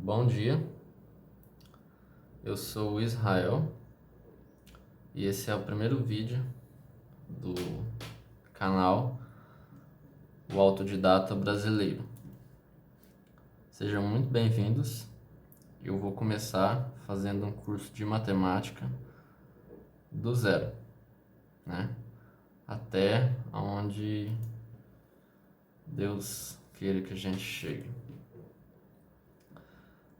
Bom dia, eu sou o Israel e esse é o primeiro vídeo do canal O Autodidata Brasileiro. Sejam muito bem-vindos. Eu vou começar fazendo um curso de matemática do zero, né? Até onde Deus queira que a gente chegue.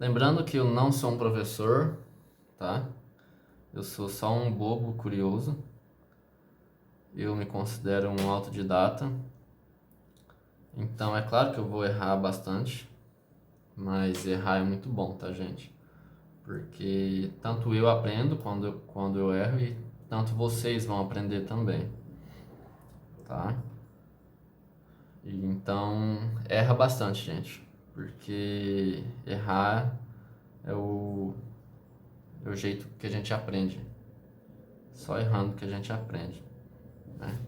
Lembrando que eu não sou um professor, tá? Eu sou só um bobo curioso. Eu me considero um autodidata. Então é claro que eu vou errar bastante, mas errar é muito bom, tá, gente? Porque tanto eu aprendo quando eu erro e tanto vocês vão aprender também, tá? E então erra bastante, gente, porque errar é o jeito que a gente aprende. Só errando que a gente aprende, né?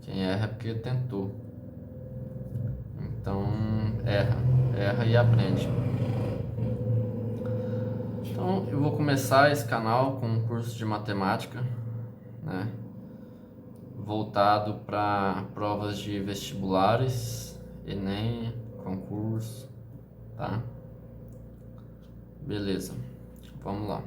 Quem erra é porque tentou. Então erra e aprende. Então eu vou começar esse canal com um curso de matemática, né? Voltado para provas de vestibulares, Enem, concurso, tá? Beleza, vamos lá.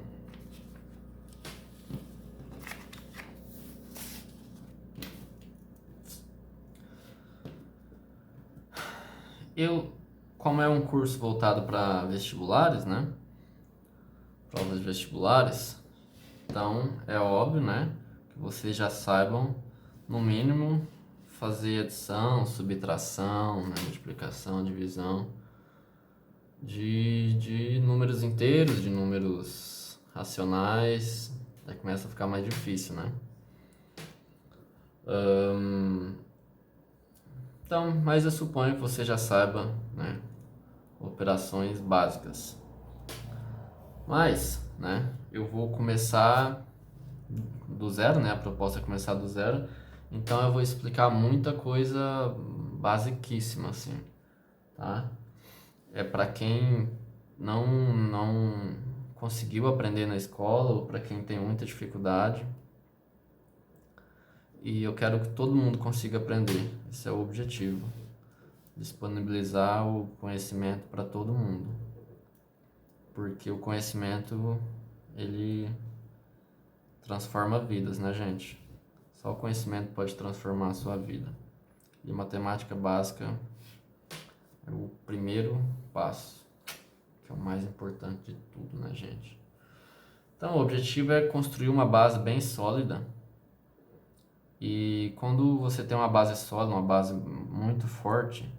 Como é um curso voltado para vestibulares, né? Provas de vestibulares, então é óbvio, né? Que vocês já saibam, no mínimo, fazer adição, subtração, né? Multiplicação, divisão de números inteiros, de números racionais. Aí começa a ficar mais difícil, né? Então, mas eu suponho que você já saiba, né? Operações básicas. Mas, né? Eu vou começar do zero, né? A proposta é começar do zero. Então eu vou explicar muita coisa basiquíssima, assim, tá? É para quem não conseguiu aprender na escola ou para quem tem muita dificuldade. E eu quero que todo mundo consiga aprender. Esse é o objetivo. Disponibilizar o conhecimento para todo mundo. Porque o conhecimento, ele transforma vidas, né, gente? Só o conhecimento pode transformar a sua vida. E matemática básica é o primeiro passo, que é o mais importante de tudo, né, gente? Então, o objetivo é construir uma base bem sólida. E quando você tem uma base sólida, uma base muito forte,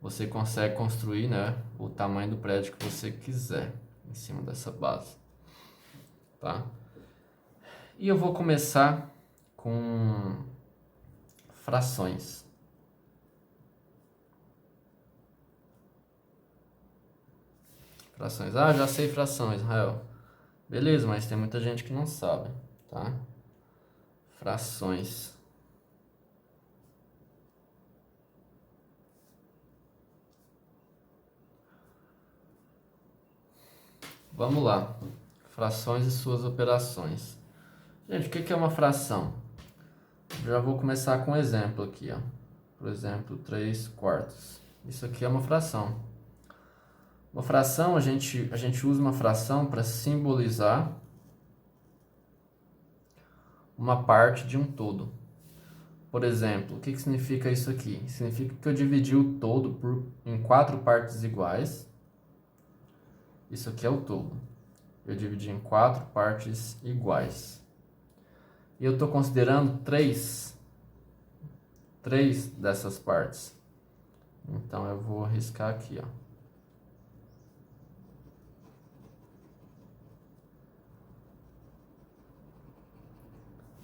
você consegue construir, né, o tamanho do prédio que você quiser em cima dessa base, tá? E eu vou começar com frações. Frações. Ah, já sei fração, Israel. Beleza, mas tem muita gente que não sabe, tá? Frações. Vamos lá. Frações e suas operações. Gente, o que é uma fração? Já vou começar com um exemplo aqui, ó. Por exemplo, 3 quartos. Isso aqui é uma fração. Uma fração, a gente usa uma fração para simbolizar uma parte de um todo. Por exemplo, o que significa isso aqui? Significa que eu dividi o todo em 4 partes iguais. Isso aqui é o todo. Eu dividi em 4 partes iguais. E eu estou considerando 3 dessas partes. Então eu vou riscar aqui, ó.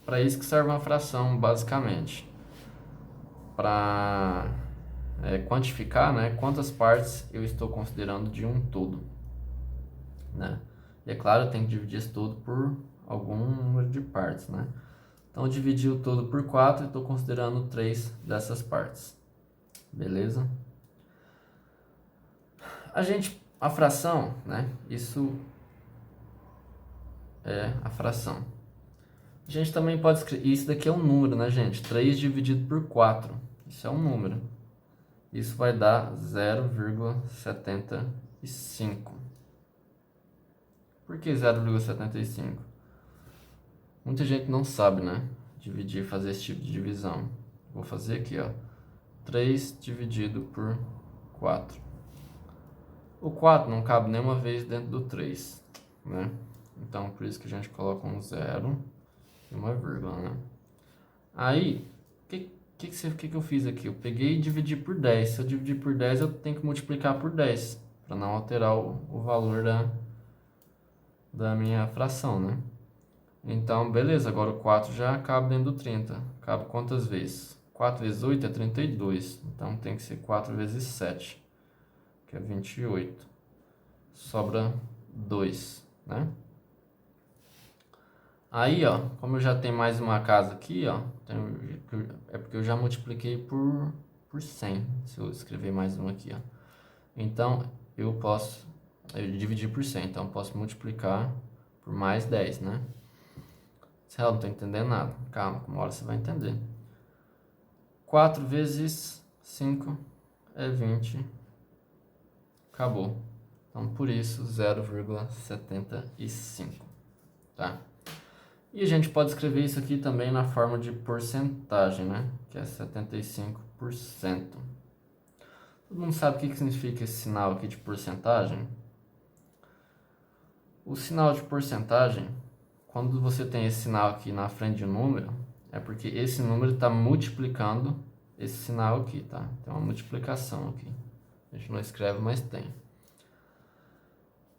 Para isso que serve uma fração, basicamente. Para quantificar, né, quantas partes eu estou considerando de um todo, né? E é claro, eu tenho que dividir isso todo por algum número de partes, né? Então eu dividi o todo por 4 e estou considerando 3 dessas partes. Beleza? A gente A fração, né? Isso é a fração. A gente também pode escrever... Isso daqui é um número, né, gente? 3 dividido por 4. Isso é um número. Isso vai dar 0,75. Por que 0,75? Muita gente não sabe, né? Dividir, fazer esse tipo de divisão. Vou fazer aqui, ó. 3 dividido por 4. O 4 não cabe nenhuma vez dentro do 3, né? Então, por isso que a gente coloca um 0 e uma vírgula, né? Aí, o que eu fiz aqui? Eu peguei e dividi por 10. Se eu dividir por 10, eu tenho que multiplicar por 10, para não alterar o valor da minha fração, né? Então, beleza, agora o 4 já cabe dentro do 30. Cabe quantas vezes? 4 vezes 8 é 32. Então, tem que ser 4 vezes 7, que é 28. Sobra 2, né? Aí, ó, como eu já tenho mais uma casa aqui, ó, é porque eu já multipliquei por 100, se eu escrever mais uma aqui, ó. Então, eu dividir por 100, então eu posso multiplicar por mais 10, né? Sei lá, não tô entendendo nada. Calma, uma hora você vai entender. 4 vezes 5 é 20. Acabou. Então, por isso, 0,75, tá? E a gente pode escrever isso aqui também na forma de porcentagem, né? Que é 75%. Todo mundo sabe o que significa esse sinal aqui de porcentagem? O sinal de porcentagem, quando você tem esse sinal aqui na frente de um número, é porque esse número está multiplicando esse sinal aqui, tá? Tem uma multiplicação aqui. A gente não escreve, mas tem.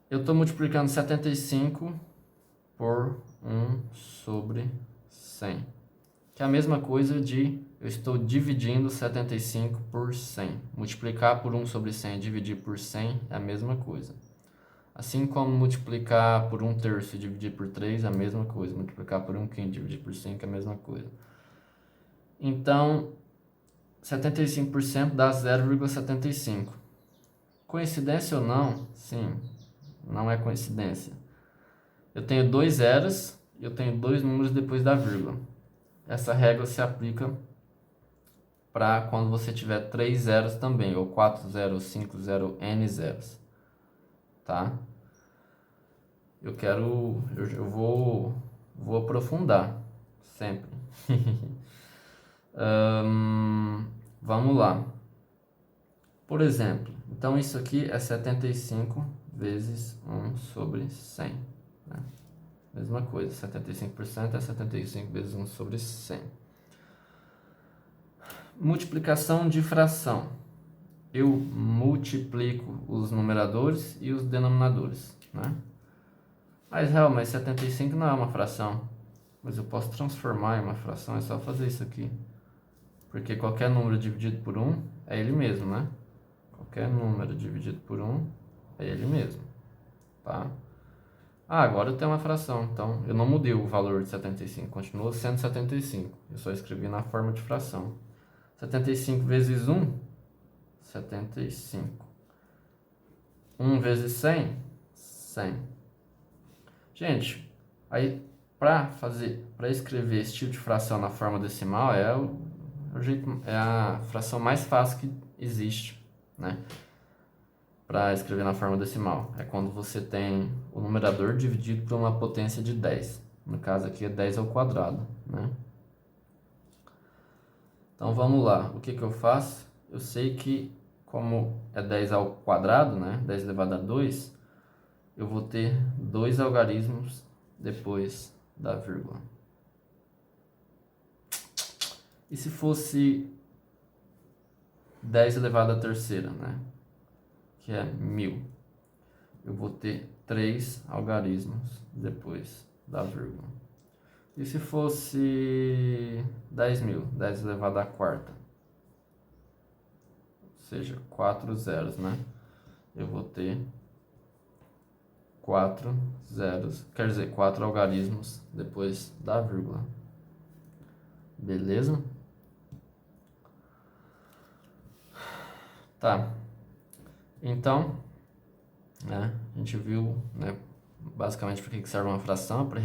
Eu estou multiplicando 75 por 1 sobre 100. Que é a mesma coisa de eu estou dividindo 75 por 100. Multiplicar por 1 sobre 100 e dividir por 100 é a mesma coisa. Assim como multiplicar por 1/3 e dividir por 3 é a mesma coisa. Multiplicar por 1/5 e dividir por 5 é a mesma coisa. Então, 75% dá 0,75. Coincidência ou não? Sim, não é coincidência. Eu tenho 2 zeros e eu tenho 2 números depois da vírgula. Essa regra se aplica para quando você tiver 3 zeros também, ou 4 zeros, 5 zeros, n zeros, tá? Eu vou aprofundar, sempre. Vamos lá. Por exemplo, então isso aqui é 75 vezes 1 sobre 100, né? Mesma coisa, 75% é 75 vezes 1 sobre 100. Multiplicação de fração. Eu multiplico os numeradores e os denominadores, né? Mas, realmente 75 não é uma fração. Mas eu posso transformar em uma fração, é só fazer isso aqui. Porque qualquer número dividido por 1 é ele mesmo, né? Qualquer número dividido por 1 é ele mesmo, tá? Agora eu tenho uma fração, então eu não mudei o valor de 75, continua sendo 75. Eu só escrevi na forma de fração. 75 vezes 1, 75. 1 vezes 100, 100. Gente, aí para escrever esse tipo de fração na forma decimal é a fração mais fácil que existe, né? Para escrever na forma decimal. É quando você tem o numerador dividido por uma potência de 10. No caso aqui é 10 ao quadrado, né? Então vamos lá. O que eu faço? Eu sei que como é 10 ao quadrado, né? 10 elevado a 2, eu vou ter 2 algarismos depois da vírgula. E se fosse 10 elevado à terceira, né? Que é 1000. Eu vou ter 3 algarismos depois da vírgula. E se fosse 10.000, 10 elevado à quarta? Ou seja, 4 zeros, né? Eu vou ter 4 zeros, quer dizer, 4 algarismos depois da vírgula. Beleza? Tá. Então, né? A gente viu, né, basicamente para que serve uma fração, para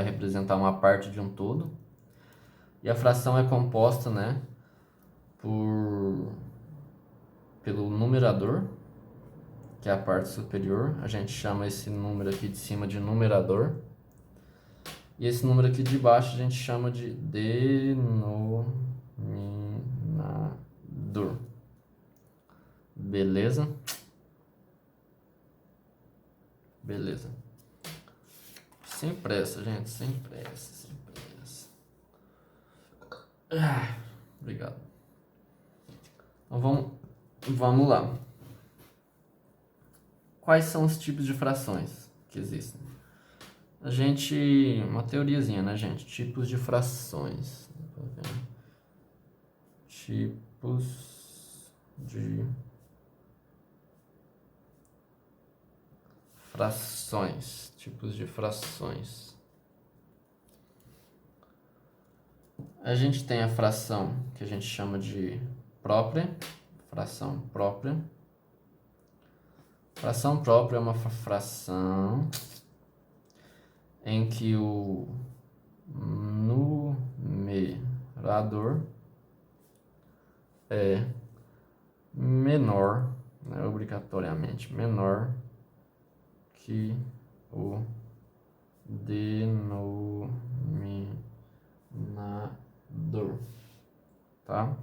representar uma parte de um todo. E a fração é composta, né, pelo numerador, que é a parte superior. A gente chama esse número aqui de cima de numerador. E esse número aqui de baixo a gente chama de denominador. Beleza? Beleza. Sem pressa, gente. Sem pressa, sem pressa. Obrigado. Então vamos lá. Quais são os tipos de frações que existem? Uma teoriazinha, né, gente? Tipos de frações. Tipos de frações. Tipos de frações. A gente tem a fração que a gente chama de própria. Fração própria. Fração própria é uma fração em que o numerador é menor, né, obrigatoriamente menor que o denominador, tá?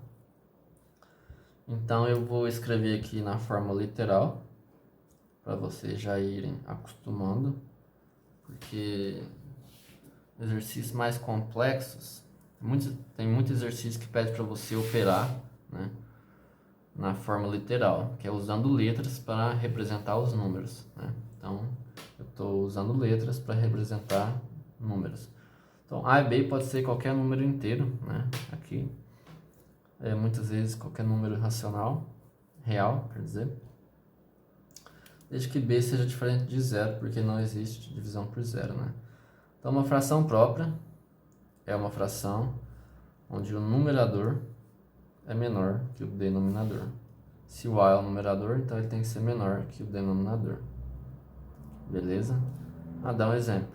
Então eu vou escrever aqui na forma literal para vocês já irem acostumando, porque exercícios mais complexos, tem muito exercício que pede para você operar, né, na forma literal, que é usando letras para representar os números, né? Então, eu estou usando letras para representar números. Então, A e B pode ser qualquer número inteiro, né? Aqui, muitas vezes qualquer número racional, real, quer dizer. Desde que B seja diferente de zero, porque não existe divisão por zero, né? Então, uma fração própria é uma fração onde o numerador é menor que o denominador. Se o A é o numerador, então ele tem que ser menor que o denominador. Beleza? Dá um exemplo.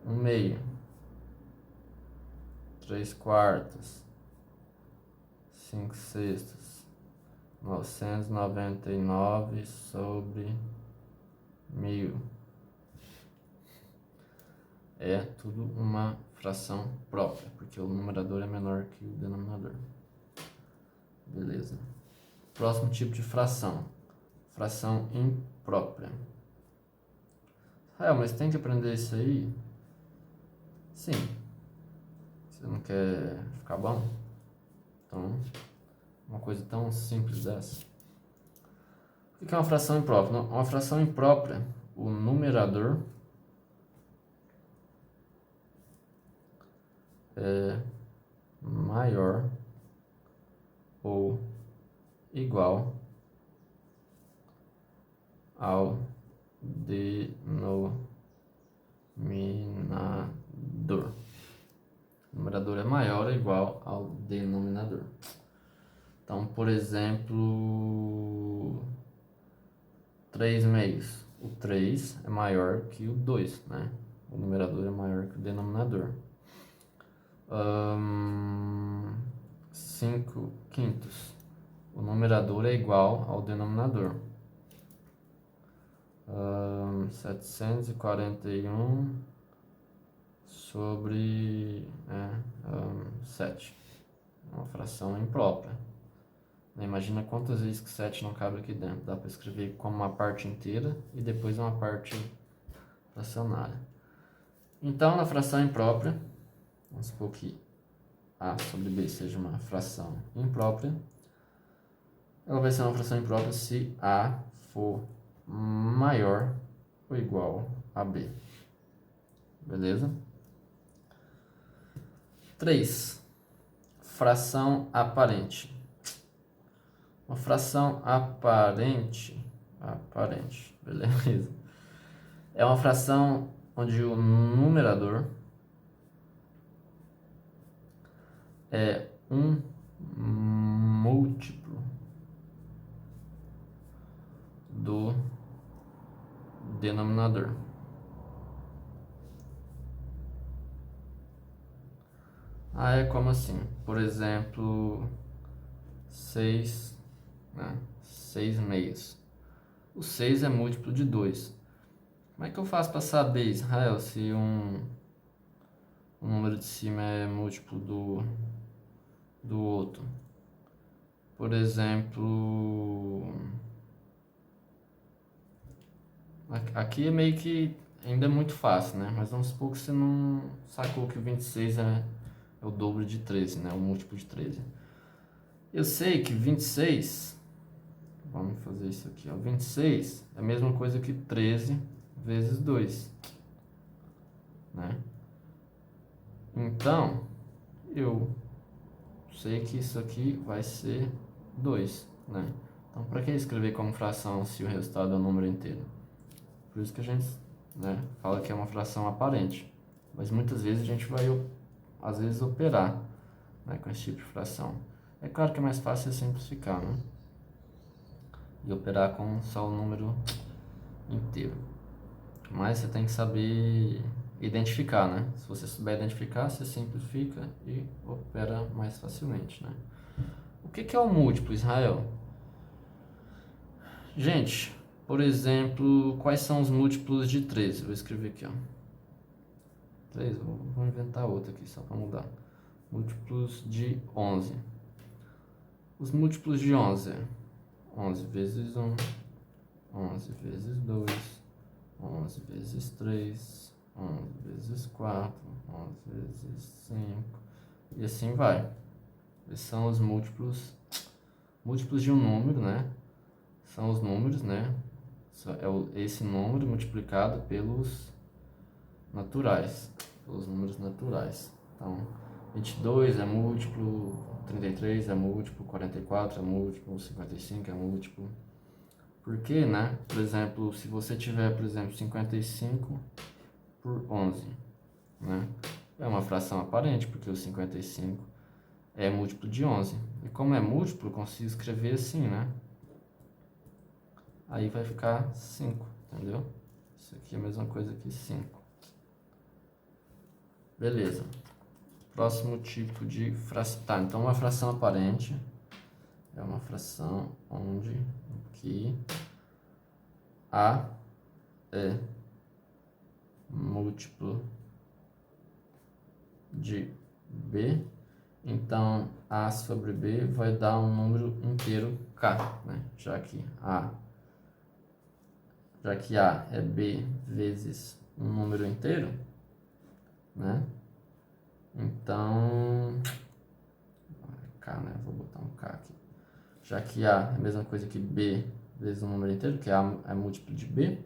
1/2, 3/4, 5/6, 999 sobre 1000. É tudo uma fração própria, porque o numerador é menor que o denominador. Beleza. Próximo tipo de fração. Fração imprópria. Mas tem que aprender isso aí? Sim. Você não quer ficar bom? Então, uma coisa tão simples dessa. O que é uma fração imprópria? Uma fração imprópria, o numerador é maior ou igual ao denominador. O numerador é maior ou igual ao denominador. Então, por exemplo, 3/2. O 3 é maior que o 2, né? O numerador é maior que o denominador. 5/5. O numerador é igual ao denominador. 741 sobre 7. É uma fração imprópria. Imagina quantas vezes que 7 não cabe aqui dentro. Dá para escrever como uma parte inteira e depois uma parte fracionária. Então, na fração imprópria, vamos supor que A sobre B seja uma fração imprópria. Ela vai ser uma fração imprópria se A for maior ou igual a B. Beleza? 3. Fração aparente. Uma fração aparente, beleza? É uma fração onde o numerador é um múltiplo do denominador. Ah, é como assim? Por exemplo, 6, né? 6 meios. O 6 é múltiplo de 2. Como é que eu faço para saber, Israel, se um número de cima é múltiplo do outro? Por exemplo, aqui é meio que ainda é muito fácil, né? Mas vamos supor que você não sacou que o 26 é o dobro de 13, né? O múltiplo de 13. Eu sei que 26, vamos fazer isso aqui, ó. 26 é a mesma coisa que 13 vezes 2, né? Então, eu sei que isso aqui vai ser 2, né? Então, para que escrever como fração se o resultado é um número inteiro? Por isso que a gente, né, fala que é uma fração aparente. Mas muitas vezes a gente vai, às vezes, operar, né, com esse tipo de fração. É claro que é mais fácil simplificar, né? E operar com só o número inteiro. Mas você tem que saber identificar, né? Se você souber identificar, você simplifica e opera mais facilmente, né? O que é o múltiplo, Israel? Gente, por exemplo, quais são os múltiplos de 13? Vou escrever aqui, ó. 3, vou inventar outro aqui só para mudar. Múltiplos de 11. Os múltiplos de 11 é 11 vezes 1, 11 vezes 2, 11 vezes 3, 11 vezes 4, 11 vezes 5, e assim vai. Esses são os múltiplos de um número, né? São os números, né? É esse número multiplicado pelos naturais, pelos números naturais. Então, 22 é múltiplo, 33 é múltiplo, 44 é múltiplo, 55 é múltiplo. Por quê, né? Por exemplo, se você tiver, por exemplo, 55 por 11, né? É uma fração aparente, porque o 55 é múltiplo de 11. E como é múltiplo, eu consigo escrever assim, né? Aí vai ficar 5, entendeu? Isso aqui é a mesma coisa que 5. Beleza. Próximo tipo de fração. Tá, então uma fração aparente é uma fração onde aqui A é múltiplo de B. Então A sobre B vai dar um número inteiro K, né? Já que A é B vezes um número inteiro, né? Então, K, né? Vou botar um K aqui. Já que A é a mesma coisa que B vezes um número inteiro, que A é múltiplo de B.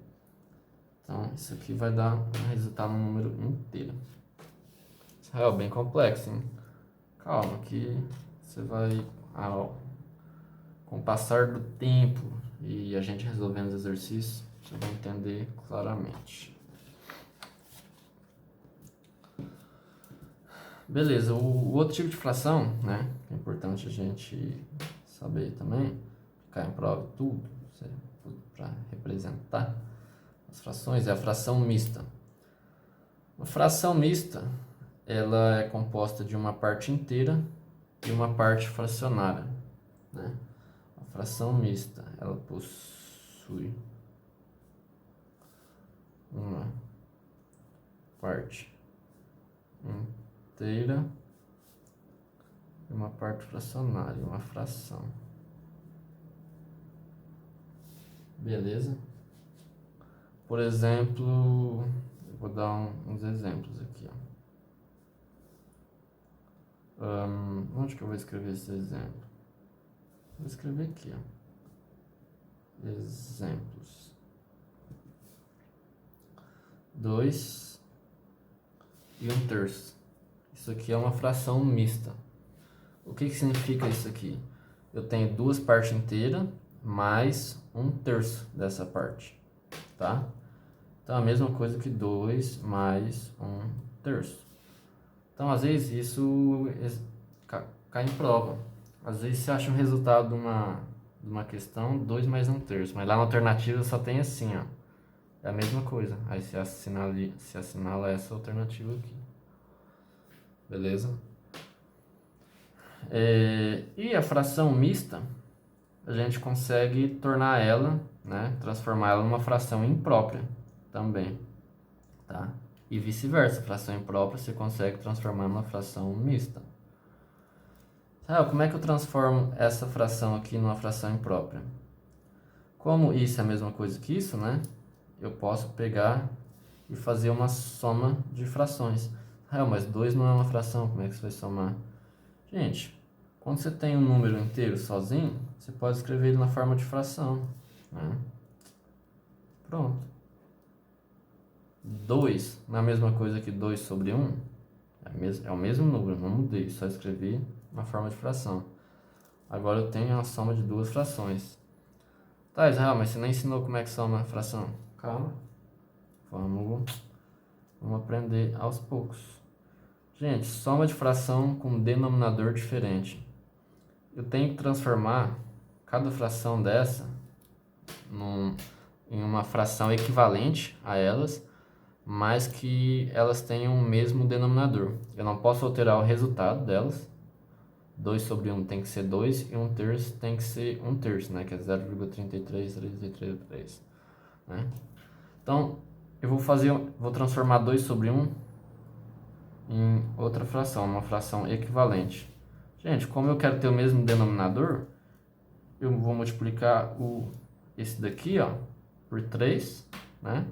Então, isso aqui vai dar um resultado num número inteiro. Israel, bem complexo, hein? Calma, que você vai, com o passar do tempo e a gente resolvendo os exercícios, você vai entender claramente. Beleza, o outro tipo de fração, né, que é importante a gente saber também, ficar em prova e tudo, para representar as frações, é a fração mista. Uma fração mista, ela é composta de uma parte inteira e uma parte fracionária, né? A fração mista, ela possui uma parte inteira e uma parte fracionária, uma fração. Beleza? Por exemplo, eu vou dar uns exemplos aqui, ó. Onde que eu vou escrever esse exemplo? Vou escrever aqui, ó. Exemplos. 2 e 1/3. Isso aqui é uma fração mista. O que significa isso aqui? Eu tenho duas partes inteiras mais 1/3 dessa parte, tá? Então, é a mesma coisa que 2 mais 1/3. Então, às vezes, isso cai em prova. Às vezes, você acha um resultado de uma questão 2 mais 1/3, mas lá na alternativa só tem assim, ó. é a mesma coisa. Aí se assinala essa alternativa aqui. Beleza? E a fração mista, a gente consegue tornar ela, né, transformar ela numa fração imprópria também, tá? E vice-versa, fração imprópria você consegue transformar numa fração mista. Como é que eu transformo essa fração aqui numa fração imprópria? Como isso é a mesma coisa que isso, né? Eu posso pegar e fazer uma soma de frações. Mas 2 não é uma fração, como é que você vai somar? Gente, quando você tem um número inteiro sozinho, você pode escrever ele na forma de fração, né? Pronto. 2 não é a mesma coisa que 2 sobre 1? É o mesmo número, não mudei, só escrevi na forma de fração. Agora eu tenho a soma de duas frações. Tá, Israel, mas você nem ensinou como é que soma a fração. Calma. Vamos aprender aos poucos. Gente, soma de fração com denominador diferente. Eu tenho que transformar cada fração dessa em uma fração equivalente a elas, mas que elas tenham o mesmo denominador. Eu não posso alterar o resultado delas. 2 sobre 1 tem que ser 2 e 1/3 tem que ser 1/3, né? Que é 0,3333, né? Então, eu vou transformar 2 sobre 1 em outra fração, uma fração equivalente. Gente, como eu quero ter o mesmo denominador, eu vou multiplicar esse daqui, ó, por 3, né?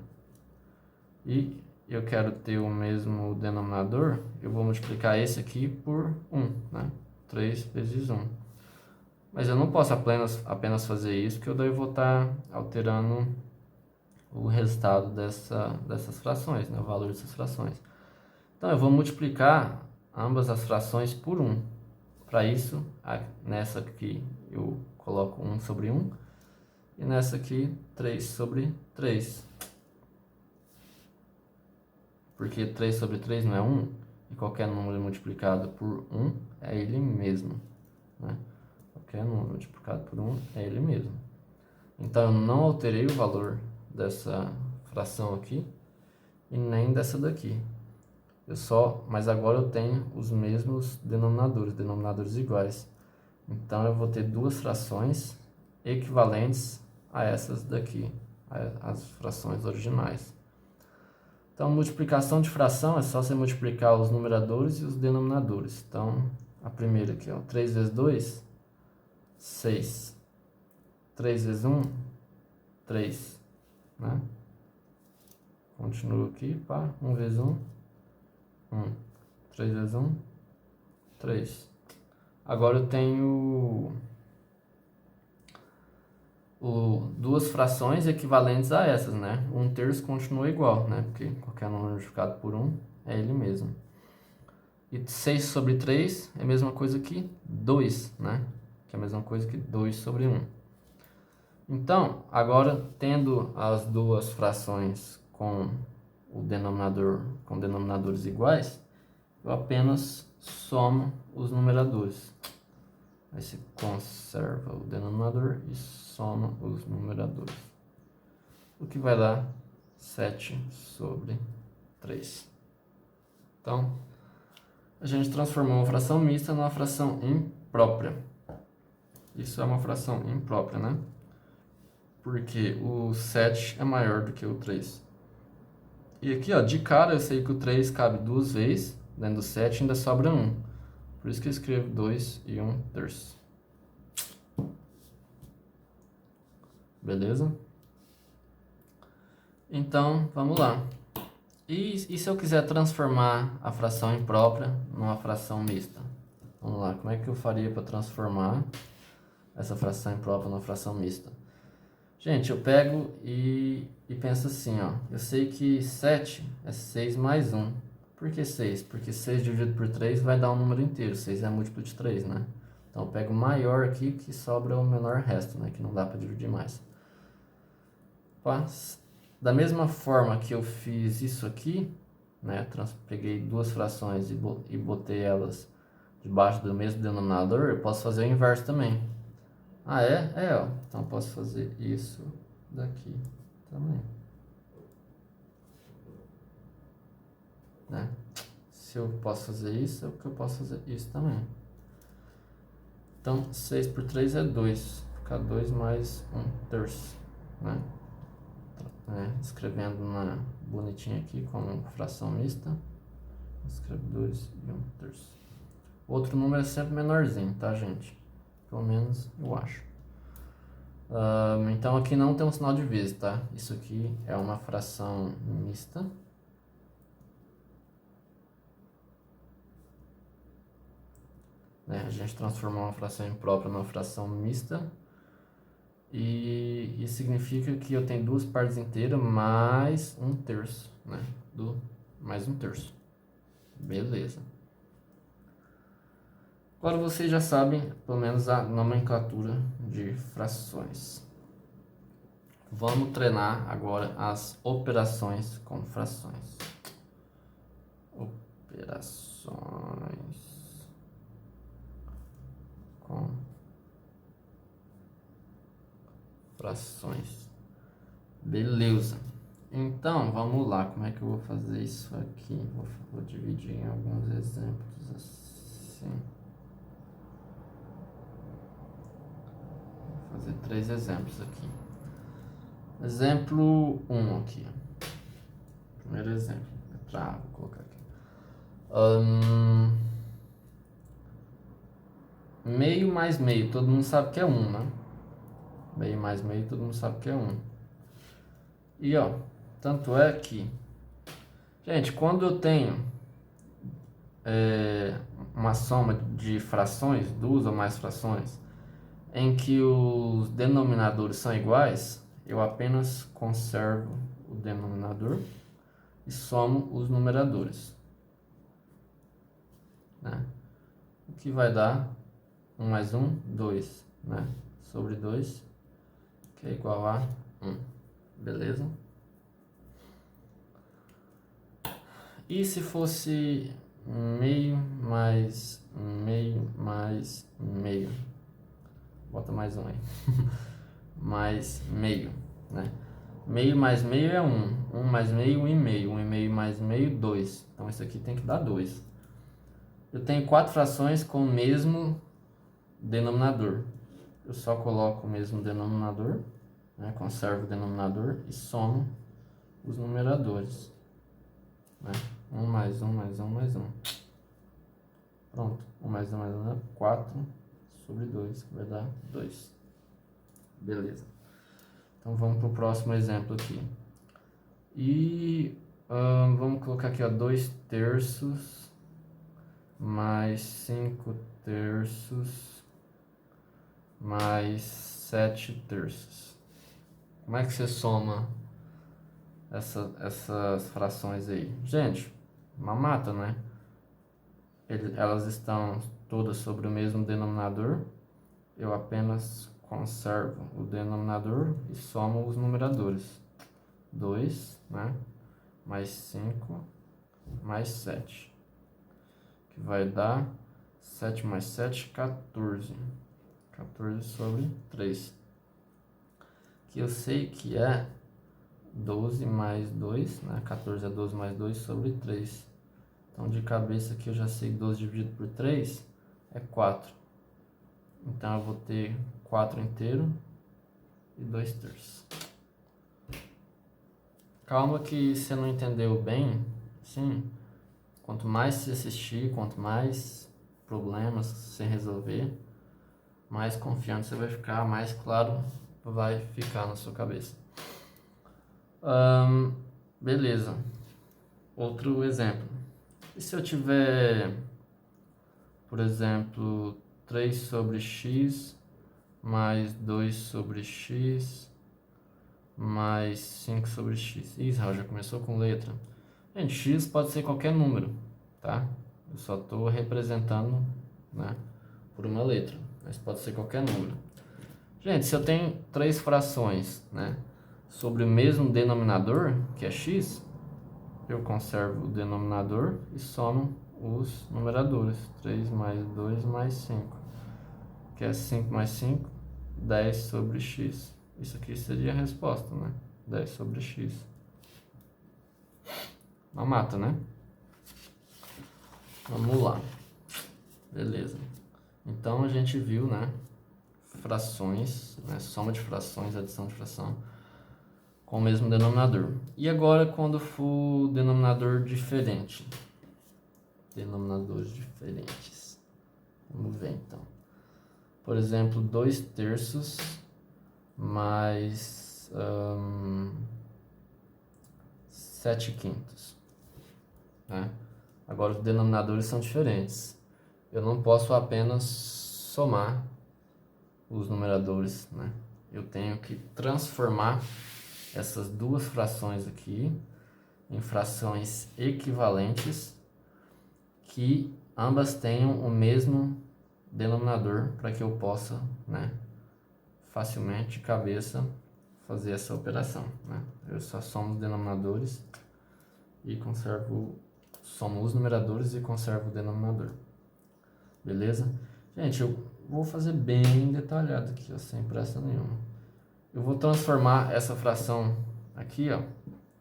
E eu quero ter o mesmo denominador, eu vou multiplicar esse aqui por 1, né? 3 vezes 1. Mas eu não posso apenas fazer isso, porque eu daí vou estar alterando o resultado dessas frações, né? O valor dessas frações. Então, eu vou multiplicar ambas as frações por 1. Para isso, nessa aqui eu coloco 1 sobre 1 e nessa aqui 3 sobre 3. Porque 3 sobre 3 não é 1, e qualquer número multiplicado por 1 é ele mesmo, né? Qualquer número multiplicado por 1 é ele mesmo. Então, eu não alterei o valor dessa fração aqui e nem dessa daqui. Mas agora eu tenho os mesmos denominadores iguais. Então, eu vou ter duas frações equivalentes a essas daqui, as frações originais. Então, multiplicação de fração é só você multiplicar os numeradores e os denominadores. Então, a primeira aqui, ó, 3 vezes 2, 6. 3 vezes 1, 3, né? Continuo aqui, pá, 1 vezes 1, 1. 3 vezes 1, 3. Agora eu tenho duas frações equivalentes a essas, né? 1/3 continua igual, né? Porque qualquer número multiplicado por 1 é ele mesmo. E 6 sobre 3 é a mesma coisa que 2, né? Que é a mesma coisa que 2 sobre 1. Então, agora, tendo as duas frações com denominadores iguais, eu apenas somo os numeradores. Aí se conserva o denominador e soma os numeradores. O que vai dar 7 sobre 3. Então, a gente transformou uma fração mista numa fração imprópria. Isso é uma fração imprópria, né? Porque o 7 é maior do que o 3. E aqui, ó, de cara eu sei que o 3 cabe duas vezes, dentro do 7 ainda sobra 1. Por isso que eu escrevo 2 e 1/3. Beleza? Então, vamos lá. E se eu quiser transformar a fração imprópria numa fração mista? Vamos lá, como é que eu faria para transformar essa fração imprópria numa fração mista? Gente, eu pego e penso assim, ó. Eu sei que 7 é 6 mais 1. Por que 6? Porque 6 dividido por 3 vai dar um número inteiro. 6 é múltiplo de 3, né? Então, eu pego o maior aqui, que sobra o menor resto, né? Que não dá para dividir mais. Da mesma forma que eu fiz isso aqui, né? Peguei duas frações e botei elas debaixo do mesmo denominador, eu posso fazer o inverso também. Ah, é? Ó. Então, eu posso fazer isso daqui também. né? Se eu posso fazer isso, é porque eu posso fazer isso também. Então, 6 por 3 é 2. Fica 2 mais 1/3, né? Escrevendo bonitinho aqui como fração mista. Escreve 2 e 1/3. Outro número é sempre menorzinho, tá, gente? Pelo menos eu acho. Então aqui não tem um sinal de vezes, tá? Isso aqui é uma fração mista. A gente transformou uma fração imprópria numa fração mista. E isso significa que eu tenho duas partes inteiras mais 1/3, né? Mais 1/3. Beleza. Agora vocês já sabem, pelo menos, a nomenclatura de frações. Vamos treinar agora as operações com frações. Operações com frações. Beleza. Então, vamos lá. Como é que eu vou fazer isso aqui? Vou dividir em alguns exemplos assim. Vou fazer 3 exemplos aqui. Exemplo 1 aqui. Primeiro exemplo. Vou colocar aqui. Meio mais meio. Todo mundo sabe que é 1, né? Meio mais meio, todo mundo sabe que é 1. E ó, tanto é que... Gente, quando eu tenho uma soma de frações, duas ou mais frações, em que os denominadores são iguais, eu apenas conservo o denominador e somo os numeradores, né? O que vai dar 1 mais 1, 2, né? Sobre 2, que é igual a 1. Beleza? E se fosse meio mais meio mais meio? Bota mais um aí. Mais meio, né? Meio mais meio é 1. 1 mais meio, 1,5. 1,5 mais meio, 2. Então isso aqui tem que dar 2. Eu tenho 4 frações com o mesmo denominador. Eu só coloco o mesmo denominador, né? Conservo o denominador e somo os numeradores, né? 1 mais 1 mais 1 mais 1. Pronto. 1 mais 1 mais 1 é 4 sobre 2, que vai dar 2. Beleza. Então vamos para o próximo exemplo aqui. E vamos colocar aqui, ó, 2/3 mais 5/3 mais 7/3. Como é que você soma essas frações aí? Gente, uma mata, né? Elas estão todas sobre o mesmo denominador. Eu apenas conservo o denominador e somo os numeradores. 2, né? Mais 5 mais 7. Que vai dar 7 mais 7, 14. 14 sobre 3. Que eu sei que é 12 mais 2, né? 14 é 12 mais 2 sobre 3. Então, de cabeça aqui eu já sei que 12 dividido por 3 é 4. Então, eu vou ter 4 inteiro e 2/3. Calma que você não entendeu bem, sim. Quanto mais você assistir, quanto mais problemas você resolver, mais confiante você vai ficar, mais claro vai ficar na sua cabeça. Beleza. Outro exemplo. E se eu tiver, por exemplo, 3 sobre x mais 2 sobre x mais 5 sobre x. Israel já começou com letra. Gente, x pode ser qualquer número, tá? Eu só estou representando, né, por uma letra, mas pode ser qualquer número. Gente, se eu tenho 3 frações, né, sobre o mesmo denominador, que é x, eu conservo o denominador e somo os numeradores. 3 mais 2 mais 5, que é 5 mais 5, 10 sobre x. Isso aqui seria a resposta, né? 10 sobre x. Não mata, né? Vamos lá. Beleza. Então a gente viu, né, frações, né, soma de frações, adição de fração com o mesmo denominador. E agora quando for denominador diferente? Denominadores diferentes. Vamos ver então. Por exemplo, 2/3 mais 7/5. Né? Agora os denominadores são diferentes. Eu não posso apenas somar os numeradores, né? Eu tenho que transformar essas duas frações aqui em frações equivalentes que ambas tenham o mesmo denominador para que eu possa, né, facilmente de cabeça fazer essa operação, né? Eu só somo os denominadores e somo os numeradores e conservo o denominador. Beleza? Gente, eu vou fazer bem detalhado aqui, ó, sem pressa nenhuma. Eu vou transformar essa fração aqui, ó,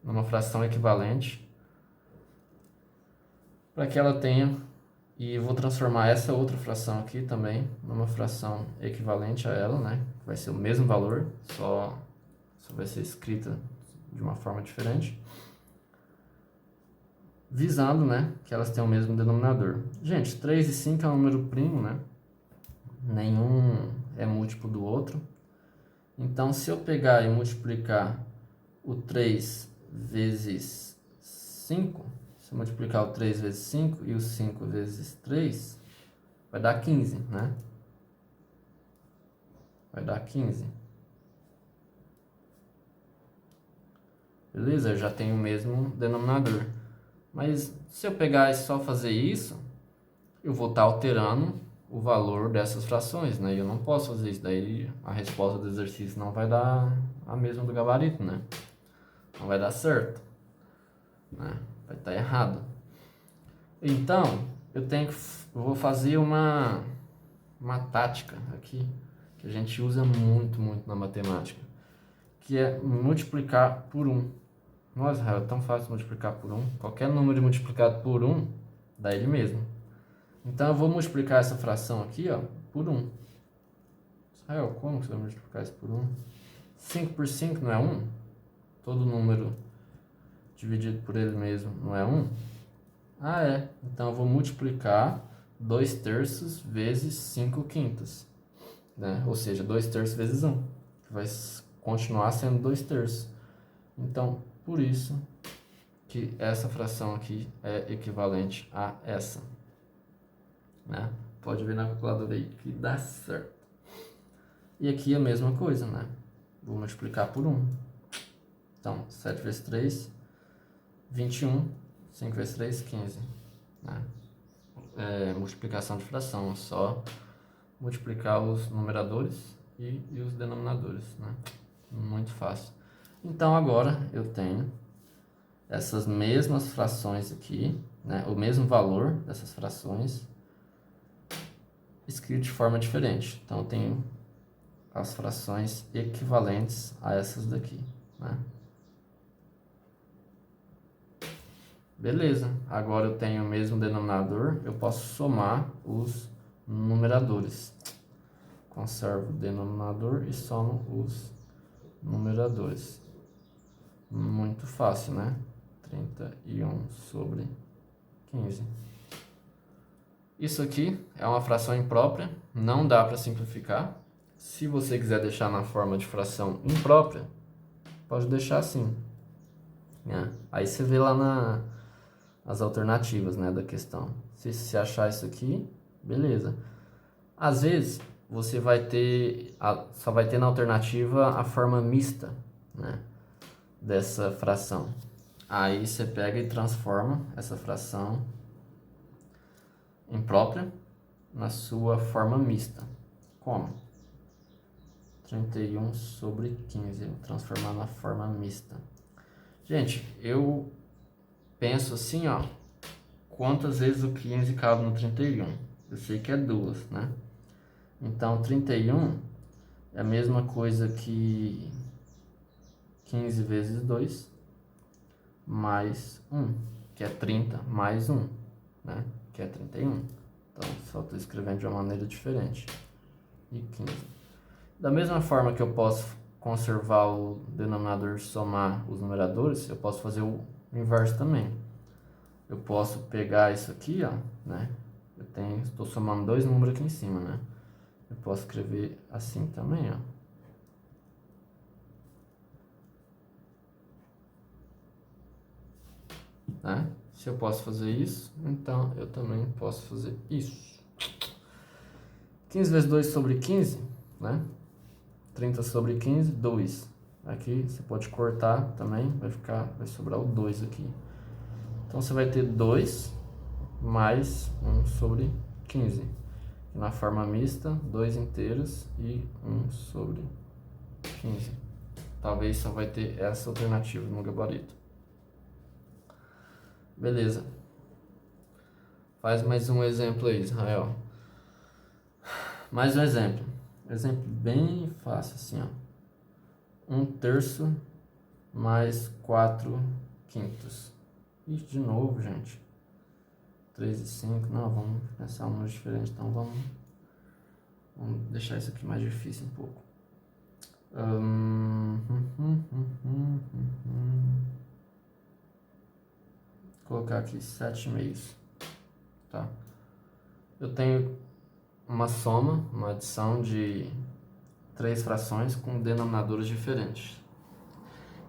numa fração equivalente para que ela tenha, e vou transformar essa outra fração aqui também numa fração equivalente a ela, né? Vai ser o mesmo valor, só vai ser escrita de uma forma diferente, visando, né, que elas tenham o mesmo denominador. Gente, 3 e 5 é um número primo, né? Nenhum é múltiplo do outro. Então, se eu pegar e multiplicar o 3 vezes 5, se eu multiplicar o 3 vezes 5 e o 5 vezes 3, vai dar 15, né? Vai dar 15. Beleza? Eu já tenho o mesmo denominador. Mas se eu pegar e só fazer isso, eu vou estar alterando o valor dessas frações, né? E eu não posso fazer isso, daí a resposta do exercício não vai dar a mesma do gabarito, né? Não vai dar certo, né? Vai estar errado. Então, eu vou fazer uma tática aqui, que a gente usa muito na matemática, que é multiplicar por 1. Nossa, é tão fácil multiplicar por 1. Qualquer número multiplicado por 1 dá ele mesmo. Então eu vou multiplicar essa fração aqui, ó, por 1. Israel, como você vai multiplicar isso por 1? 5 por 5 não é 1? Todo número dividido por ele mesmo não é 1? Ah, é. Então eu vou multiplicar 2/3 vezes 5/5. Né? Ou seja, 2/3 vezes 1. Que vai continuar sendo 2/3. Então, por isso que essa fração aqui é equivalente a essa. Né? Pode ver na calculadora aí que dá certo. E aqui a mesma coisa, né? Vou multiplicar por 1. Então, 7 vezes 3, 21. 5 vezes 3, 15. Né? Multiplicação de fração, só multiplicar os numeradores e os denominadores. Né? Muito fácil. Então, agora eu tenho essas mesmas frações aqui, né? O mesmo valor dessas frações, escrito de forma diferente. Então, eu tenho as frações equivalentes a essas daqui, né? Beleza, agora eu tenho o mesmo denominador, eu posso somar os numeradores. Conservo o denominador e somo os numeradores. Muito fácil, né? 31 sobre 15. Isso aqui é uma fração imprópria, não dá para simplificar. Se você quiser deixar na forma de fração imprópria, pode deixar assim. Né? Aí você vê lá as alternativas, né, da questão. Se você achar isso aqui, beleza. Às vezes, você vai ter, só vai ter na alternativa a forma mista, né, dessa fração. Aí você pega e transforma essa fração imprópria na sua forma mista. Como? 31 sobre 15, vou transformar na forma mista. Gente, eu penso assim, ó, quantas vezes o 15 cabe no 31? Eu sei que é 2, né? Então, 31 é a mesma coisa que 15 vezes 2 mais 1, que é 30 mais 1, né? que é 31. Então, só estou escrevendo de uma maneira diferente. E 15. Da mesma forma que eu posso conservar o denominador e somar os numeradores, eu posso fazer o inverso também. Eu posso pegar isso aqui, ó, né? Estou somando dois números aqui em cima, né? Eu posso escrever assim também, ó. Né? Se eu posso fazer isso, então eu também posso fazer isso. 15 vezes 2 sobre 15, né? 30 sobre 15, 2. Aqui você pode cortar também, vai sobrar o 2 aqui. Então você vai ter 2 mais 1 sobre 15. Na forma mista, 2 inteiros e 1 sobre 15. Talvez só vai ter essa alternativa no gabarito. Beleza. Faz mais um exemplo aí, Israel. Mais um exemplo. Exemplo bem fácil assim, ó. 1/3 mais 4/5. Ixi, de novo, gente. 3 e 5. Não, vamos pensar um número diferente. Então vamos deixar isso aqui mais difícil um pouco. Vou colocar aqui 7/2. Tá? Eu tenho uma soma, uma adição de 3 frações com denominadores diferentes.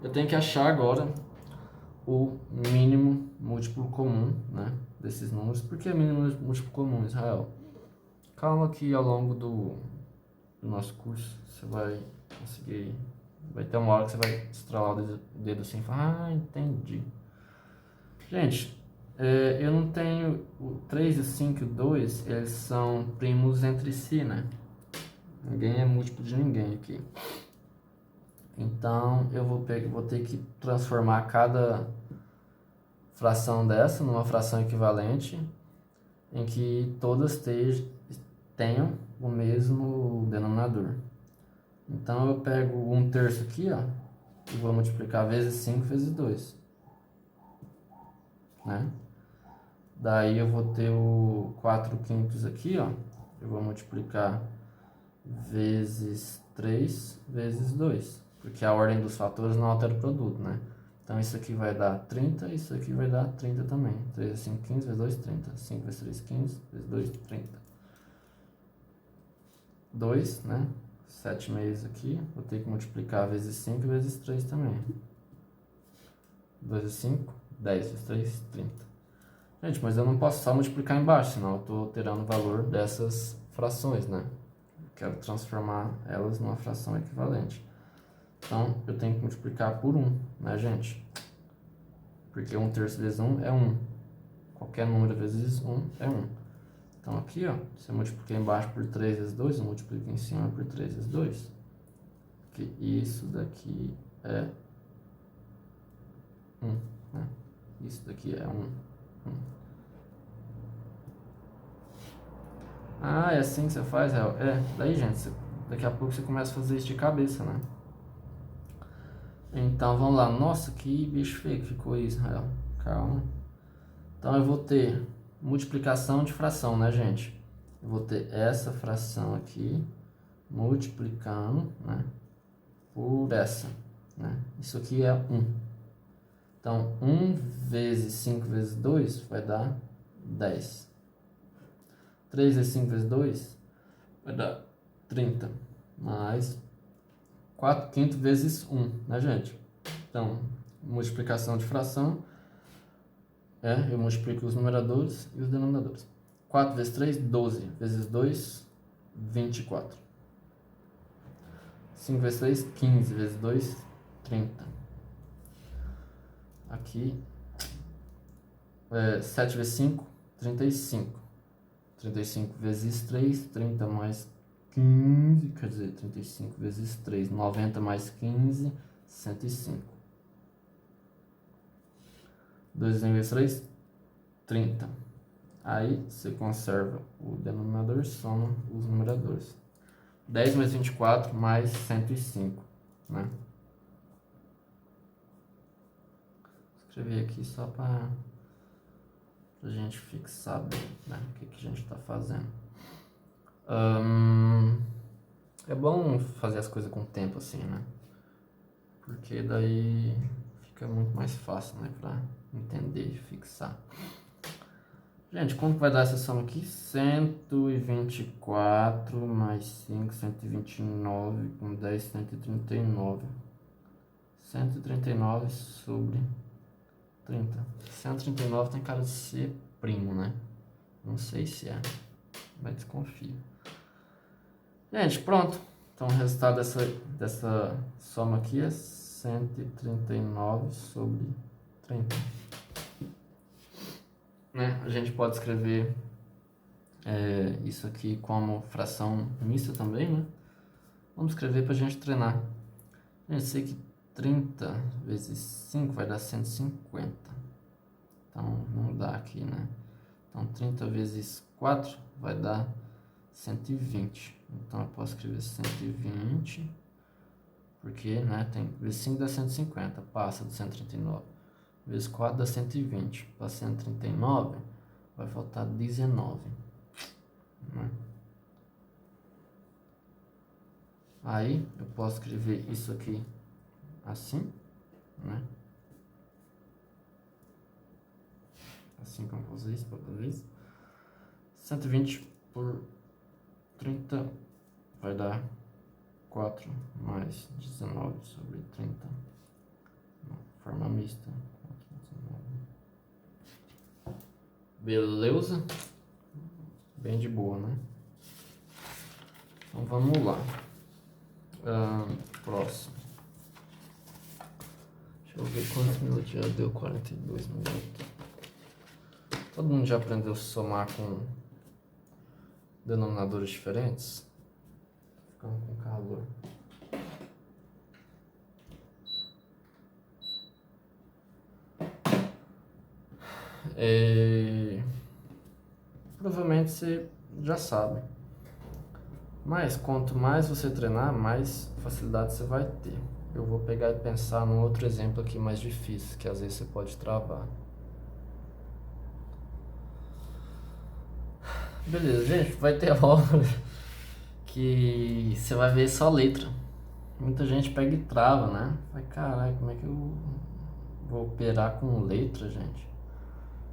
Eu tenho que achar agora o mínimo múltiplo comum, né, desses números. Por que mínimo múltiplo comum, Israel? Calma que ao longo do nosso curso você vai conseguir. Vai ter uma hora que você vai estralar o dedo assim e falar, entendi. Gente, eu não tenho o 3, o 5 e o 2, eles são primos entre si, né? Ninguém é múltiplo de ninguém aqui. Então eu vou ter que transformar cada fração dessa numa fração equivalente em que todas tenham o mesmo denominador. Então eu pego 1/3 aqui, ó, e vou multiplicar vezes 5 vezes 2. Né? Daí eu vou ter o 4/5 aqui, ó, eu vou multiplicar vezes 3 vezes 2, porque a ordem dos fatores não altera o produto, né? Então isso aqui vai dar 30, isso aqui vai dar 30 também. 3 vezes 5, 15, vezes 2, 30. 5 vezes 3, 15, vezes 2, 30. 2, né? 7/2 aqui, vou ter que multiplicar vezes 5 vezes 3 também. 2 vezes 5, 10 vezes 3, 30. Gente, mas eu não posso só multiplicar embaixo, senão eu estou alterando o valor dessas frações, né? Eu quero transformar elas numa fração equivalente. Então, eu tenho que multiplicar por 1, né, gente? Porque 1/3 vezes 1 é 1. Qualquer número vezes 1 é 1. Então, aqui, ó, se eu multiplicar embaixo por 3 vezes 2, eu multiplico em cima por 3 vezes 2. Porque isso daqui é 1, né? Isso daqui é 1. Ah, é assim que você faz, Real? Daí, gente, daqui a pouco você começa a fazer isso de cabeça, né? Então, vamos lá. Nossa, que bicho feio que ficou isso, Israel. Calma. Então, eu vou ter multiplicação de fração, né, gente? Eu vou ter essa fração aqui multiplicando, né, por essa, né? Isso aqui é 1. Então, 1 vezes 5 vezes 2 vai dar 10. 3 vezes 5 vezes 2 vai dar 30. Mais 4/5 vezes 1, né, gente? Então, multiplicação de fração, eu multiplico os numeradores e os denominadores. 4 vezes 3, 12. Vezes 2, 24. 5 vezes 3, 15. Vezes 2, 30. Aqui, 7 vezes 5, 35. 35 vezes 3, 30 mais 15, quer dizer, 35 vezes 3, 90 mais 15, 105. 2 vezes 3, 30. Aí você conserva o denominador e soma os numeradores. 10 mais 24 mais 105, né? Vou escrever aqui só para pra gente fixar bem, né, o que a gente está fazendo. É bom fazer as coisas com tempo assim, né? Porque daí fica muito mais fácil, né, pra entender e fixar. Gente, como que vai dar essa soma aqui? 124 mais 5, 129, com 10, 139. 139 sobre 30. 139 tem cara de ser primo, né? Não sei se é, mas desconfio. Gente, pronto. Então o resultado dessa soma aqui é 139 sobre 30. Né? A gente pode escrever isso aqui como fração mista também, né? Vamos escrever para a gente treinar. Gente, sei que 30 vezes 5 vai dar 150. Então não dá aqui, né? Então 30 vezes 4 vai dar 120. Então eu posso escrever 120, porque, né, vezes 5 dá 150, passa do 139. Vezes 4 dá 120, para 139 vai faltar 19. Né? Aí eu posso escrever isso aqui assim, né? Assim como eu vou fazer isso para outra vez. 120 por 30 vai dar 4 mais 19 sobre 30. Forma mista. Beleza? Bem de boa, né? Então vamos lá. Próximo. Deixa eu ver quantos minutos já deu. 42 minutos. Todo mundo já aprendeu a somar com denominadores diferentes? Tô ficando com calor. Provavelmente você já sabe. Mas quanto mais você treinar, mais facilidade você vai ter. Eu vou pegar e pensar num outro exemplo aqui mais difícil, que às vezes você pode travar. Beleza, gente, vai ter aula que você vai ver só letra. Muita gente pega e trava, né? Vai, caralho, como é que eu vou operar com letra, gente?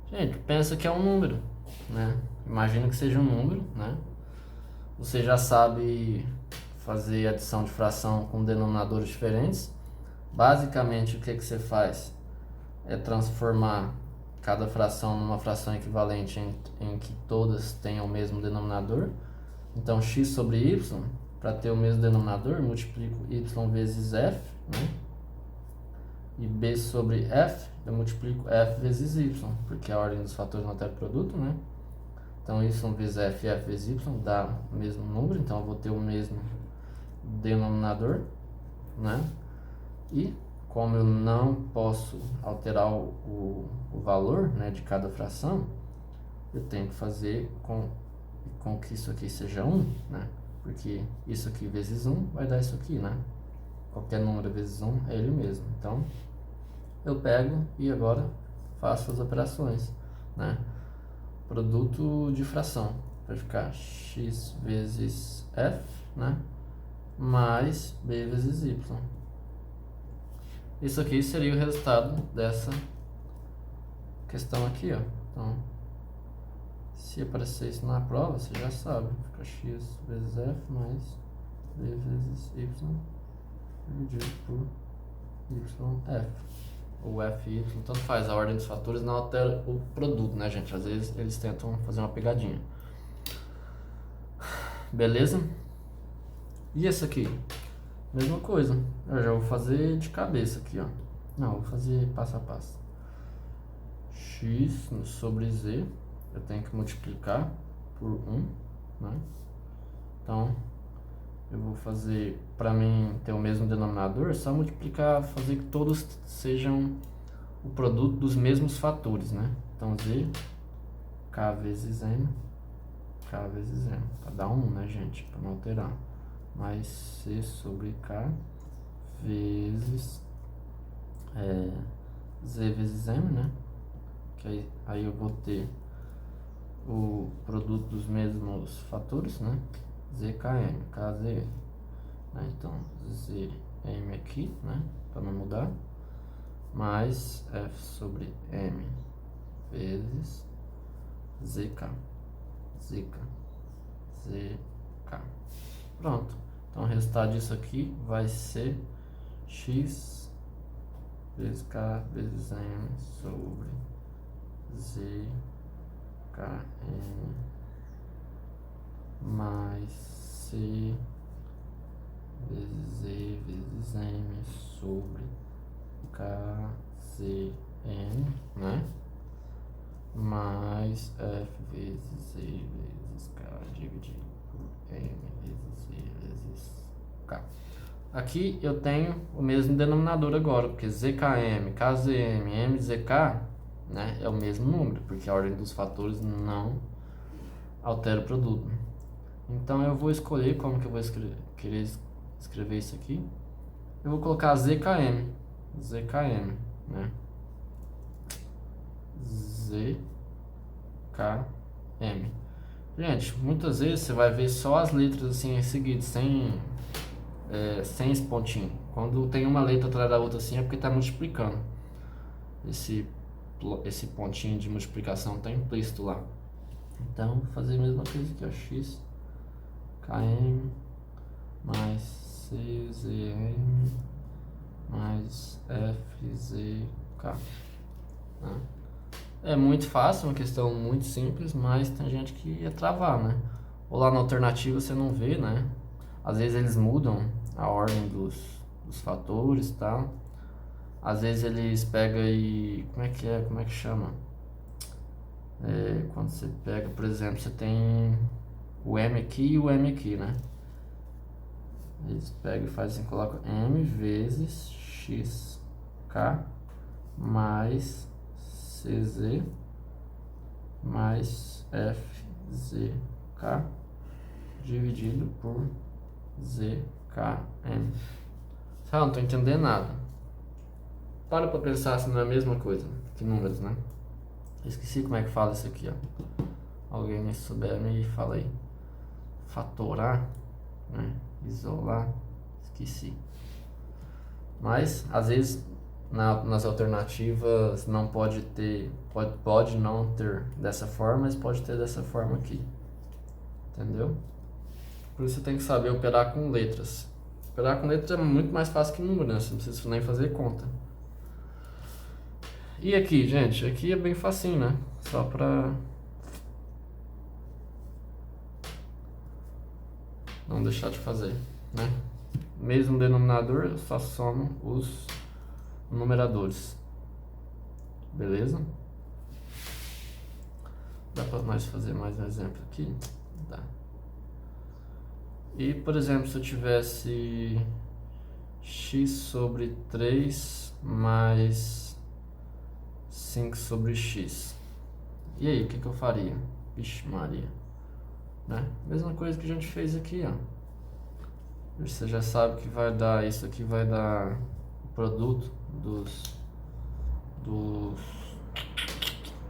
Gente, pensa que é um número, né? Imagina que seja um número, né? Você já sabe fazer adição de fração com denominadores diferentes. Basicamente, o que você faz é transformar cada fração numa fração equivalente em que todas tenham o mesmo denominador. Então, x sobre y, para ter o mesmo denominador, multiplico y vezes f, né? E b sobre f, eu multiplico f vezes y, porque a ordem dos fatores não altera o produto, né? Então, y vezes f e f vezes y dá o mesmo número, então eu vou ter o mesmo denominador, né? E como eu não posso alterar o valor, né, de cada fração, eu tenho que fazer com que isso aqui seja 1, né? Porque isso aqui vezes 1 vai dar isso aqui, né? Qualquer número vezes 1 é ele mesmo. Então, eu pego e agora faço as operações, né? Produto de fração vai ficar x vezes f, né? Mais b vezes y. Isso aqui seria o resultado dessa questão aqui, ó. Então, se aparecer isso na prova, você já sabe. Fica x vezes f mais b vezes y dividido por yf. Ou f e y, tanto faz. A ordem dos fatores não altera o produto, né, gente? Às vezes eles tentam fazer uma pegadinha. Beleza? E esse aqui? Mesma coisa. Eu já vou fazer de cabeça aqui, ó. Não, vou fazer passo a passo. X sobre z, eu tenho que multiplicar por 1, né? Então, eu vou fazer, para mim ter o mesmo denominador, só multiplicar, fazer que todos sejam o produto dos mesmos fatores, né? Então, z, k vezes m, para dar 1, né, gente? Para não alterar. Mais c sobre k vezes z vezes m, né? Que aí eu vou ter o produto dos mesmos fatores, né? ZKM, KZM, né? Então, ZM aqui, né? Para não mudar, mais F sobre M vezes ZK, ZK, ZK. Pronto. Então, o resultado disso aqui vai ser X vezes K vezes M sobre ZKM mais C vezes Z vezes M sobre KZM, né? Mais F vezes Z vezes K dividido por M vezes Z vezes K. Aqui eu tenho o mesmo denominador agora, porque ZKM, KZM, MZK, né, é o mesmo número, porque a ordem dos fatores não altera o produto. Então eu vou escolher como que eu vou querer escrever isso aqui. Eu vou colocar ZKM, né? ZKM. Gente, muitas vezes você vai ver só as letras assim em seguida, sem esse pontinho. Quando tem uma letra atrás da outra assim é porque está multiplicando. Esse pontinho de multiplicação está implícito lá. Então, vou fazer a mesma coisa aqui, ó. X, KM, mais CZM, mais FZK. Né? É muito fácil, uma questão muito simples, mas tem gente que ia travar, né? Ou lá na alternativa você não vê, né? Às vezes eles mudam a ordem dos fatores e tal. Às vezes eles pegam e... Como é que chama? Quando você pega, por exemplo, você tem o M aqui e o M aqui, né? Eles pegam e fazem assim, colocam M vezes XK mais CZ mais FZK dividido por ZKM. Não tô entendendo nada. Para pra pensar se não é a mesma coisa que números, né? Esqueci como é que fala isso aqui, ó. Alguém souber me fala aí. Fatorar, né? Isolar, esqueci. Mas às vezes nas alternativas não pode ter, pode não ter dessa forma, mas pode ter dessa forma aqui. Entendeu? Por isso você tem que saber operar com letras. Operar com letras é muito mais fácil que número, né? Você não precisa nem fazer conta. E aqui, gente, aqui é bem facinho, né? Só pra não deixar de fazer, né? Mesmo denominador, eu só somo os numeradores. Beleza? Dá pra nós fazer mais um exemplo aqui? Dá. E, por exemplo, se eu tivesse x sobre 3 mais 5 sobre x. E aí, o que eu faria? Vixe Maria. Né? Mesma coisa que a gente fez aqui, ó. Você já sabe que vai dar, isso aqui vai dar o produto dos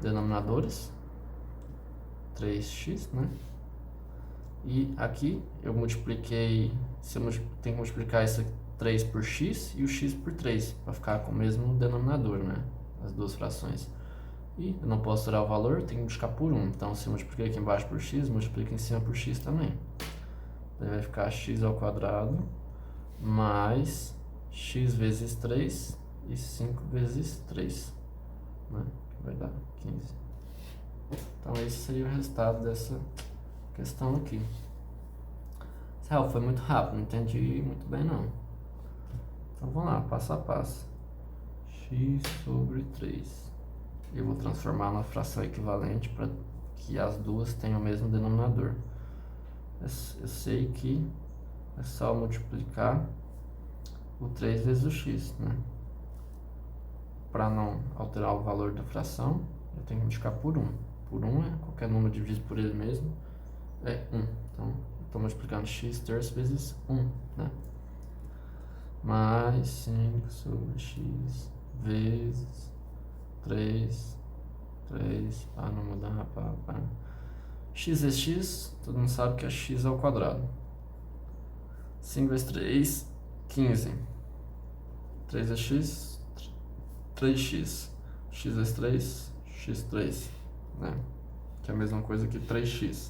denominadores, 3x, né? E aqui eu multipliquei, tem que multiplicar esse 3 por x e o x por 3, para ficar com o mesmo denominador, né? As duas frações. E eu não posso tirar o valor, tenho que multiplicar por 1. Então, se eu multiplicar aqui embaixo por x, multiplica em cima por x também. Daí vai ficar x ao quadrado mais x vezes 3 e 5 vezes 3, né? Que vai dar 15. Então, esse seria o resultado dessa questão aqui. Foi muito rápido, não entendi muito bem não. Então, vamos lá, passo a passo. X sobre 3. Eu vou transformar na fração equivalente para que as duas tenham o mesmo denominador. Eu sei que é só multiplicar o 3 vezes o x, né? Para não alterar o valor da fração, eu tenho que multiplicar por 1. Por 1 é qualquer número dividido por ele mesmo, é 1. Então, eu estou multiplicando x terço vezes 1, né? Mais 5 sobre x vezes 3, para não mudar, x vezes x, todo mundo sabe que é x ao quadrado. 5 vezes 3, 15. 3 vezes x, 3x. X vezes 3, x3, né? Que é a mesma coisa que 3x.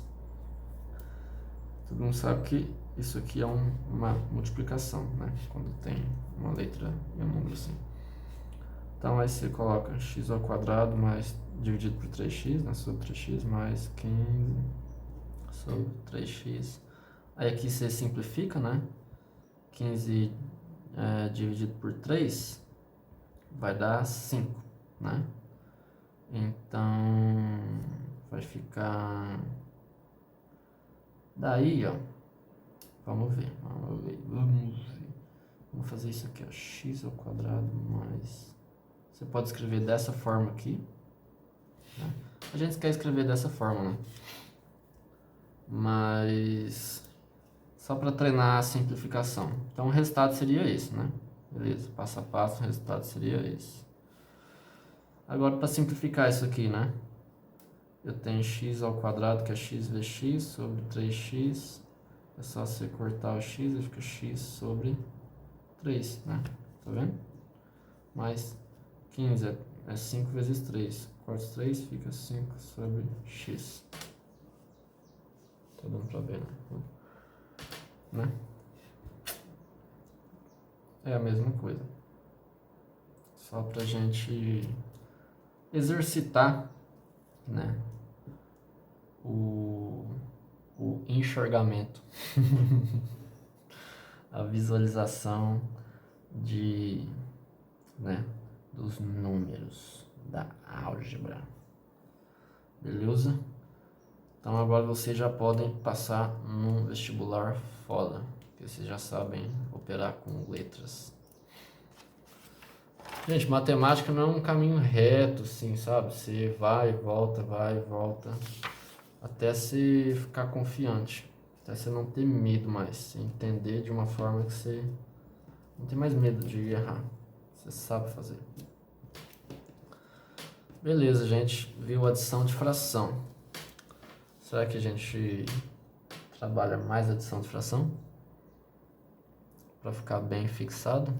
Todo mundo sabe que isso aqui é uma multiplicação, né? Quando tem uma letra e um número assim. Então aí você coloca x ao quadrado mais dividido por 3x, né? Sobre 3x mais 15 sobre 3x. Aí aqui você simplifica, né? 15 dividido por 3 vai dar 5, né? Então vai ficar... Daí, ó, vamos ver. Vamos fazer isso aqui, ó, x ao quadrado mais... Você pode escrever dessa forma aqui, né? A gente quer escrever dessa forma, né? Mas só para treinar a simplificação. Então o resultado seria esse, né? Beleza, passo a passo, o resultado seria esse. Agora para simplificar isso aqui, né? Eu tenho x ao quadrado, que é x vezes x, sobre 3x. É só você cortar o x e fica x sobre 3, né? Tá vendo? Mais 15 é 5 vezes 3. Corta 3, fica 5 sobre x. Tá dando pra ver, né? É a mesma coisa. Só pra gente exercitar, né? O enxergamento, a visualização né, dos números da álgebra. Beleza? Então agora vocês já podem passar num vestibular foda, porque vocês já sabem operar com letras. Gente, matemática não é um caminho reto, assim, sabe? Você vai e volta, até você ficar confiante, até você não ter medo mais, você entender de uma forma que você não tem mais medo de errar, você sabe fazer. Beleza, gente, viu adição de fração. Será que a gente trabalha mais adição de fração? Para ficar bem fixado?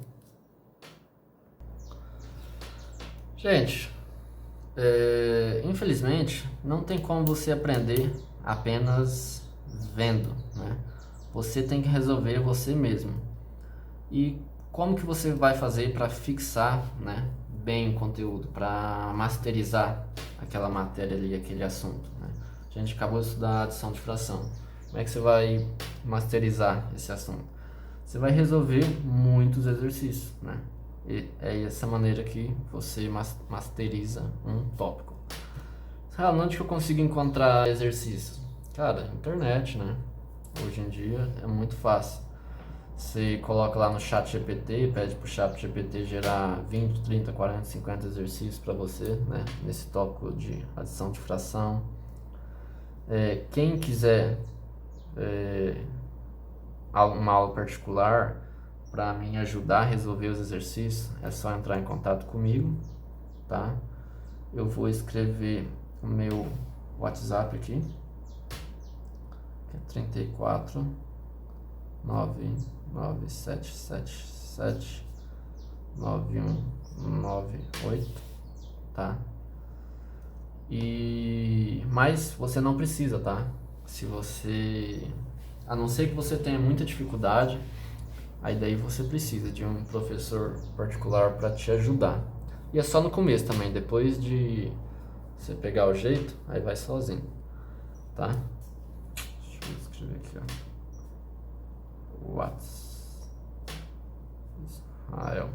Gente, infelizmente, não tem como você aprender apenas vendo, né? Você tem que resolver você mesmo. E como que você vai fazer para fixar, né, bem o conteúdo, para masterizar aquela matéria ali, aquele assunto, né? A gente acabou de estudar adição de fração. Como é que você vai masterizar esse assunto? Você vai resolver muitos exercícios, né? E é essa maneira que você masteriza um tópico. Onde que eu consigo encontrar exercícios? Cara, internet, né? Hoje em dia é muito fácil. Você coloca lá no ChatGPT, pede pro ChatGPT gerar 20, 30, 40, 50 exercícios para você, né? Nesse tópico de adição de fração. Quem quiser uma aula particular para me ajudar a resolver os exercícios, é só entrar em contato comigo, tá? Eu vou escrever o meu WhatsApp aqui, que é 34 99777 9198, tá? Mas você não precisa, tá? A não ser que você tenha muita dificuldade, aí daí você precisa de um professor particular para te ajudar. E é só no começo também, depois de você pegar o jeito, aí vai sozinho, tá? Deixa eu escrever aqui, ó. Israel.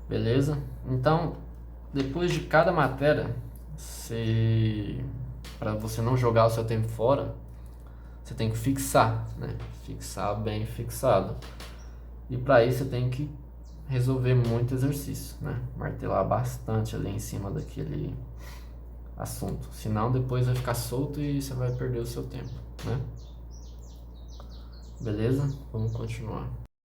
Beleza? Então, depois de cada matéria, para você não jogar o seu tempo fora, você tem que fixar, né? Fixar bem fixado. E para isso você tem que resolver muito exercício, né? Martelar bastante ali em cima daquele assunto. Senão depois vai ficar solto e você vai perder o seu tempo, né? Beleza? Vamos continuar.